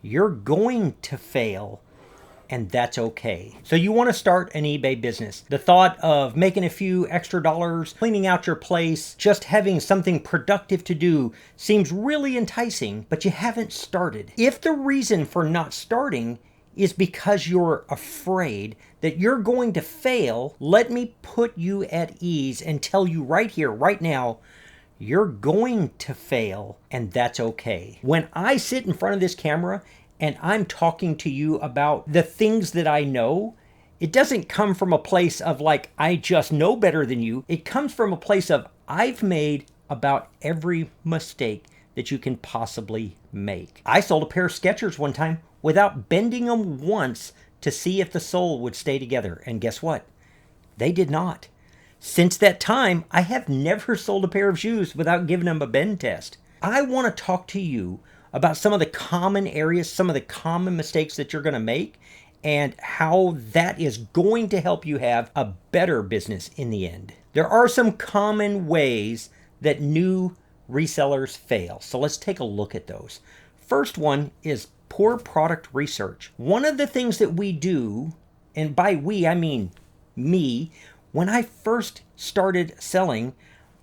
You're going to fail, and that's okay. So you want to start an eBay business. The thought of making a few extra dollars, cleaning out your place, just having something productive to do seems really enticing, but you haven't started. If the reason for not starting is because you're afraid that you're going to fail, let me put you at ease and tell you right here, right now, you're going to fail, and that's okay. When I sit in front of this camera and I'm talking to you about the things that I know, it doesn't come from a place of like, I just know better than you. It comes from a place of I've made about every mistake that you can possibly make. I sold a pair of Skechers one time without bending them once to see if the sole would stay together. And guess what? They did not. Since that time, I have never sold a pair of shoes without giving them a bend test. I want to talk to you about some of the common areas, some of the common mistakes that you're going to make, and how that is going to help you have a better business in the end. There are some common ways that new resellers fail. So let's take a look at those. First one is poor product research. One of the things that we do, and by we, I mean me, when I first started selling,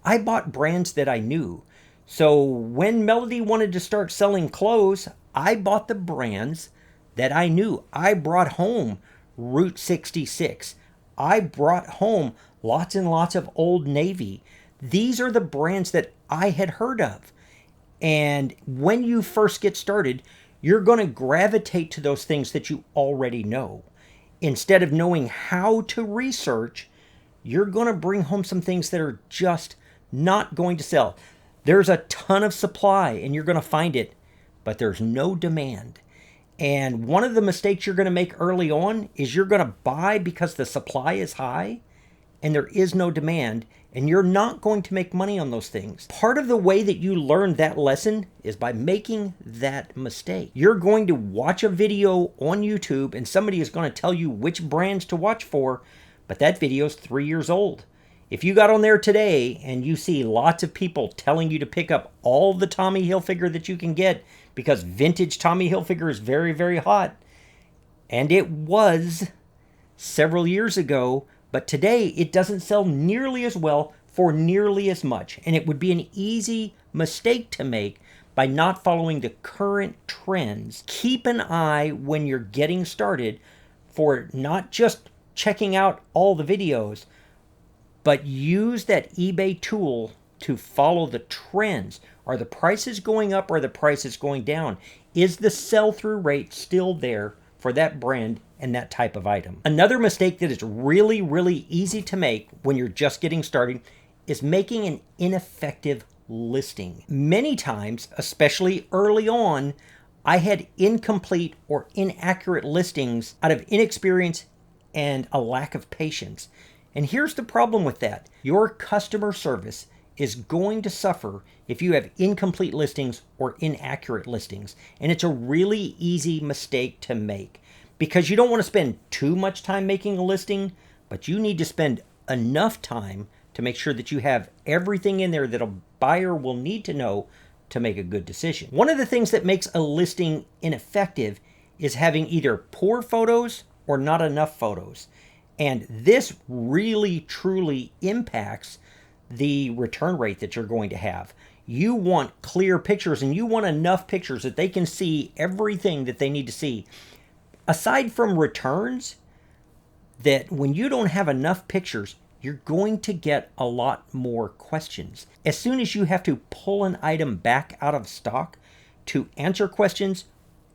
I bought brands that I knew. So when Melody wanted to start selling clothes, I bought the brands that I knew. I brought home Route 66. I brought home lots and lots of Old Navy. These are the brands that I had heard of. And when you first get started, you're going to gravitate to those things that you already know. Instead of knowing how to research, you're going to bring home some things that are just not going to sell. There's a ton of supply and you're going to find it, but there's no demand. And one of the mistakes you're going to make early on is you're going to buy because the supply is high and there is no demand, and you're not going to make money on those things. Part of the way that you learn that lesson is by making that mistake. You're going to watch a video on YouTube and somebody is going to tell you which brands to watch for, but that video is 3 years old. If you got on there today and you see lots of people telling you to pick up all the Tommy Hilfiger that you can get because vintage Tommy Hilfiger is very, very hot, and it was several years ago, but today it doesn't sell nearly as well for nearly as much. And it would be an easy mistake to make by not following the current trends. Keep an eye when you're getting started for not just checking out all the videos, but use that eBay tool to follow the trends. Are the prices going up or are the prices going down? Is the sell-through rate still there for that brand and that type of item? Another mistake that is really, really easy to make when you're just getting started is making an ineffective listing. Many times, especially early on, I had incomplete or inaccurate listings out of inexperience and a lack of patience. And here's the problem with that. Your customer service is going to suffer if you have incomplete listings or inaccurate listings. And it's a really easy mistake to make because you don't want to spend too much time making a listing, but you need to spend enough time to make sure that you have everything in there that a buyer will need to know to make a good decision. One of the things that makes a listing ineffective is having either poor photos or not enough photos. And this really, truly impacts the return rate that you're going to have. You want clear pictures and you want enough pictures that they can see everything that they need to see. Aside from returns, that when you don't have enough pictures, you're going to get a lot more questions. As soon as you have to pull an item back out of stock to answer questions,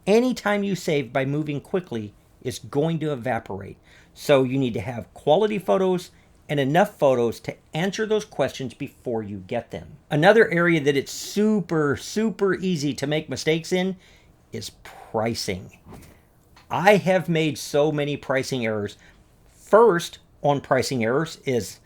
any time you save by moving quickly is going to evaporate. So you need to have quality photos and enough photos to answer those questions before you get them. Another area that it's super, super easy to make mistakes in is pricing. I have made so many pricing errors. First on pricing errors is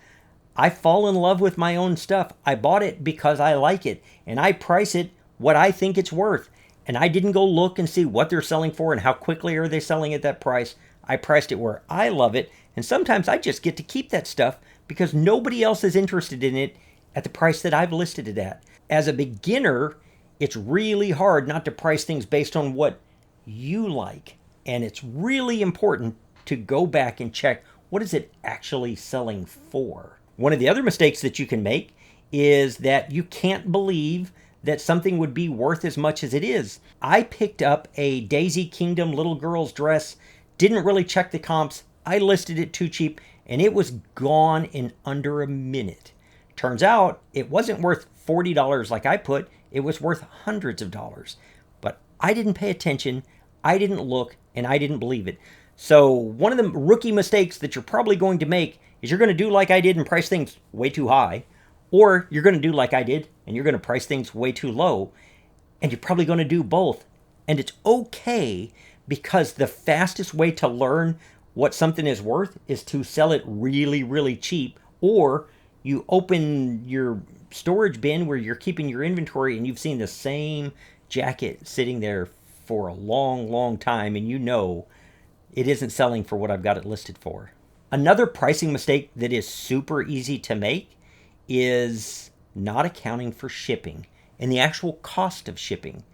I fall in love with my own stuff. I bought it because I like it and I price it what I think it's worth. And I didn't go look and see what they're selling for and how quickly are they selling at that price. I priced it where I love it, and sometimes I just get to keep that stuff because nobody else is interested in it at the price that I've listed it at. As a beginner, it's really hard not to price things based on what you like. And it's really important to go back and check, what is it actually selling for? One of the other mistakes that you can make is that you can't believe that something would be worth as much as it is. I picked up a Daisy Kingdom little girl's dress, didn't really check the comps. I listed it too cheap and it was gone in under a minute. Turns out it wasn't worth $40 like I put, it was worth hundreds of dollars. But I didn't pay attention, I didn't look, and I didn't believe it. So one of the rookie mistakes that you're probably going to make is you're going to do like I did and price things way too high, or you're going to do like I did and you're going to price things way too low, and you're probably going to do both. And it's okay, because the fastest way to learn what something is worth is to sell it really, really cheap, or you open your storage bin where you're keeping your inventory and you've seen the same jacket sitting there for a long, long time and you know it isn't selling for what I've got it listed for. Another pricing mistake that is super easy to make is not accounting for shipping and the actual cost of shipping.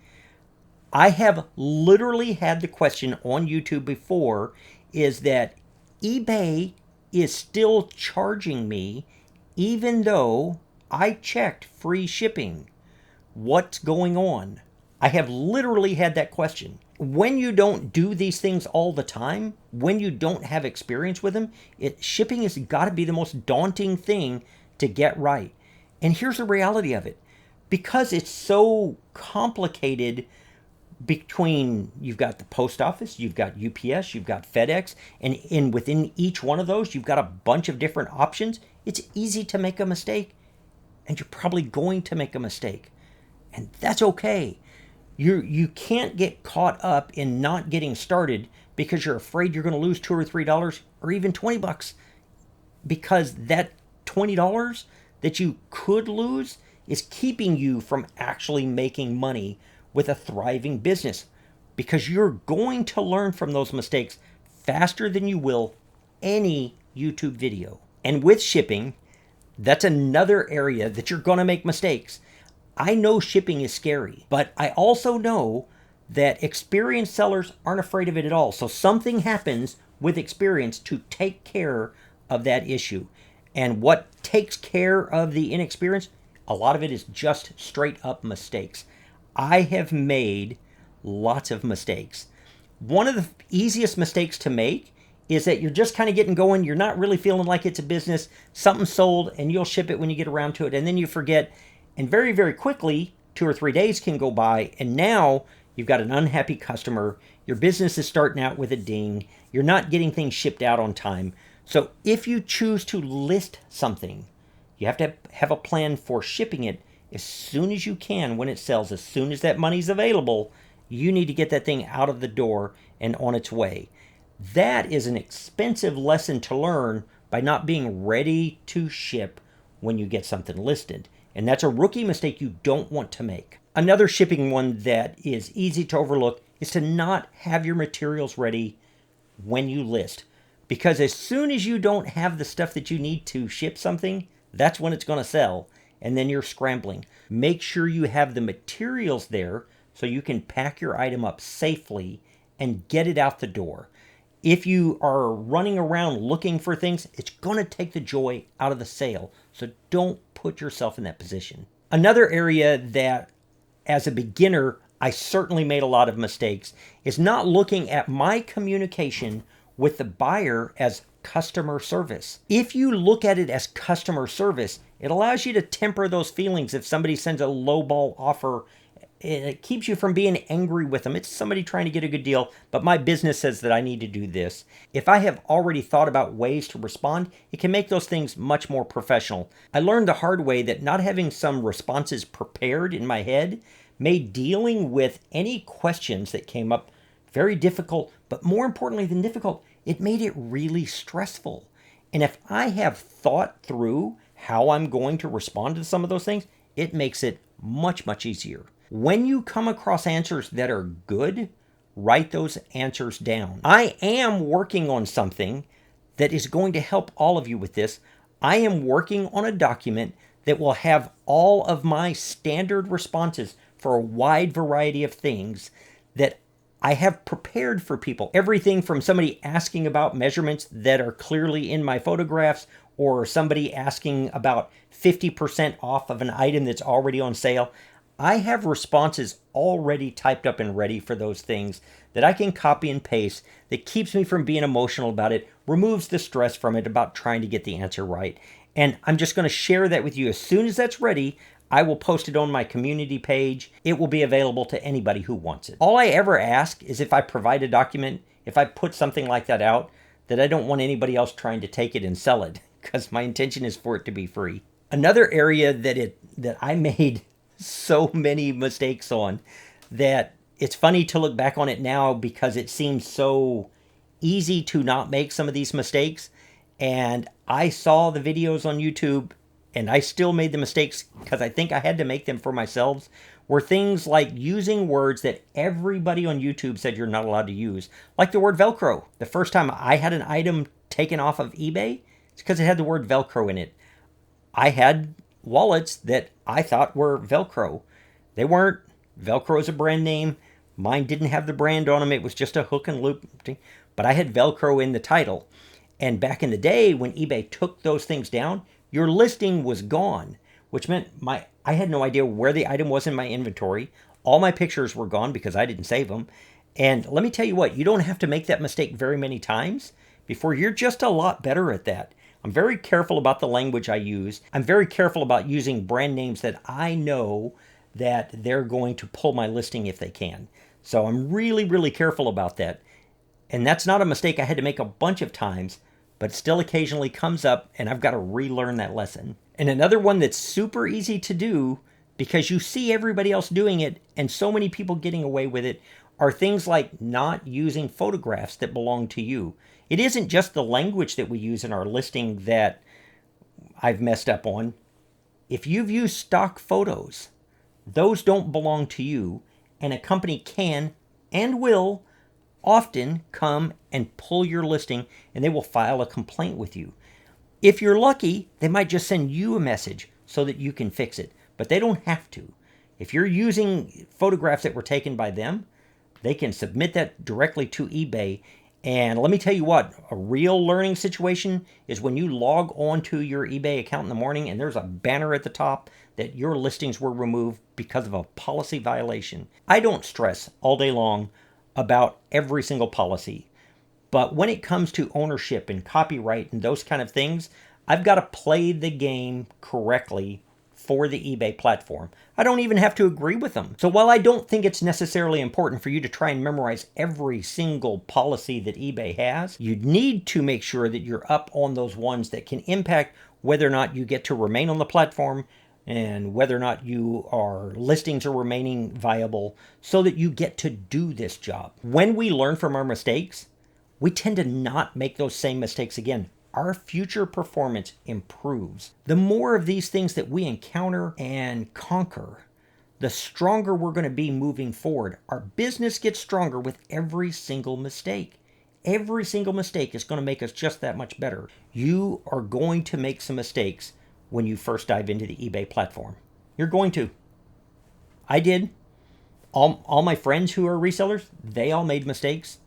I have literally had the question on YouTube before, is that eBay is still charging me even though I checked free shipping. What's going on? I have literally had that question. When you don't do these things all the time, when you don't have experience with them, shipping has got to be the most daunting thing to get right. And here's the reality of it. Because it's so complicated, between, you've got the post office, you've got UPS, you've got FedEx, and within each one of those, you've got a bunch of different options. It's easy to make a mistake, and you're probably going to make a mistake. And that's okay. You can't get caught up in not getting started because you're afraid you're going to lose $2 or $3 or even $20, because that $20 that you could lose is keeping you from actually making money with a thriving business, because you're going to learn from those mistakes faster than you will any YouTube video. And with shipping, that's another area that you're going to make mistakes. I know shipping is scary, but I also know that experienced sellers aren't afraid of it at all. So something happens with experience to take care of that issue. And what takes care of the inexperience? A lot of it is just straight up mistakes. I have made lots of mistakes. One of the easiest mistakes to make is that you're just kind of getting going. You're not really feeling like it's a business. Something sold and you'll ship it when you get around to it. And then you forget. And very, very quickly, 2 or 3 days can go by. And now you've got an unhappy customer. Your business is starting out with a ding. You're not getting things shipped out on time. So if you choose to list something, you have to have a plan for shipping it as soon as you can when it sells. As soon as that money's available, you need to get that thing out of the door and on its way. That is an expensive lesson to learn by not being ready to ship when you get something listed. And that's a rookie mistake you don't want to make. Another shipping one that is easy to overlook is to not have your materials ready when you list. Because as soon as you don't have the stuff that you need to ship something, that's when it's going to sell. And then you're scrambling. Make sure you have the materials there so you can pack your item up safely and get it out the door. If you are running around looking for things, it's going to take the joy out of the sale. So don't put yourself in that position. Another area that, as a beginner, I certainly made a lot of mistakes is not looking at my communication with the buyer as customer service. If you look at it as customer service, it allows you to temper those feelings. If somebody sends a lowball offer, it keeps you from being angry with them. It's somebody trying to get a good deal, but my business says that I need to do this. If I have already thought about ways to respond, it can make those things much more professional. I learned the hard way that not having some responses prepared in my head made dealing with any questions that came up very difficult, but more importantly than difficult, it made it really stressful. And if I have thought through how I'm going to respond to some of those things, it makes it much, much easier. When you come across answers that are good, write those answers down. I am working on something that is going to help all of you with this. I am working on a document that will have all of my standard responses for a wide variety of things that I have prepared for people everything from somebody asking about measurements that are clearly in my photographs, or somebody asking about 50% off of an item that's already on sale. I have responses already typed up and ready for those things that I can copy and paste, that keeps me from being emotional about it, removes the stress from it about trying to get the answer right. And I'm just going to share that with you. As soon as that's ready, I will post it on my community page. It will be available to anybody who wants it. All I ever ask is, if I provide a document, if I put something like that out, that I don't want anybody else trying to take it and sell it, because my intention is for it to be free. Another area that I made so many mistakes on, that it's funny to look back on it now because it seems so easy to not make some of these mistakes. And I saw the videos on YouTube and I still made the mistakes because I think I had to make them for myself, were things like using words that everybody on YouTube said you're not allowed to use, like the word Velcro. The first time I had an item taken off of eBay, it's because it had the word Velcro in it. I had wallets that I thought were Velcro. They weren't. Velcro is a brand name. Mine didn't have the brand on them. It was just a hook and loop thing. But I had Velcro in the title. And back in the day when eBay took those things down, your listing was gone, which meant I had no idea where the item was in my inventory. All my pictures were gone because I didn't save them. And let me tell you what, you don't have to make that mistake very many times before you're just a lot better at that. I'm very careful about the language I use. I'm very careful about using brand names that I know that they're going to pull my listing if they can. So I'm really, really careful about that. And that's not a mistake I had to make a bunch of times, but still occasionally comes up, and I've got to relearn that lesson. And another one that's super easy to do, because you see everybody else doing it and so many people getting away with it, are things like not using photographs that belong to you. It isn't just the language that we use in our listing that I've messed up on. If you've used stock photos, those don't belong to you, and a company can and will often come and pull your listing, and they will file a complaint with you. If you're lucky, they might just send you a message so that you can fix it, but they don't have to. If you're using photographs that were taken by them, they can submit that directly to eBay. And let me tell you what, a real learning situation is when you log on to your eBay account in the morning and there's a banner at the top that your listings were removed because of a policy violation. I don't stress all day long about every single policy, but when it comes to ownership and copyright and those kind of things, I've got to play the game correctly for the eBay platform. I don't even have to agree with them. So while I don't think it's necessarily important for you to try and memorize every single policy that eBay has, you need to make sure that you're up on those ones that can impact whether or not you get to remain on the platform and whether or not your listings are remaining viable, so that you get to do this job. When we learn from our mistakes, we tend to not make those same mistakes again. Our future performance improves. The more of these things that we encounter and conquer, the stronger we're going to be moving forward. Our business gets stronger with every single mistake. Every single mistake is going to make us just that much better. You are going to make some mistakes when you first dive into the eBay platform. You're going to. I did. All my friends who are resellers, they all made mistakes.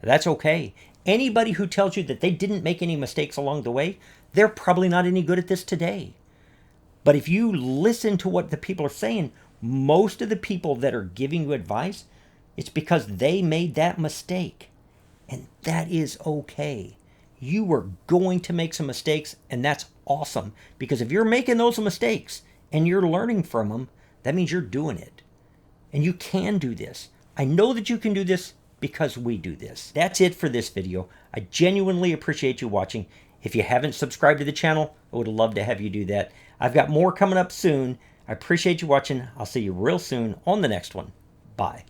That's okay. Anybody who tells you that they didn't make any mistakes along the way, they're probably not any good at this today. But if you listen to what the people are saying, most of the people that are giving you advice, it's because they made that mistake. And that is okay. You are going to make some mistakes, and that's awesome. Because if you're making those mistakes and you're learning from them, that means you're doing it. And you can do this. I know that you can do this because we do this. That's it for this video. I genuinely appreciate you watching. If you haven't subscribed to the channel, I would love to have you do that. I've got more coming up soon. I appreciate you watching. I'll see you real soon on the next one. Bye.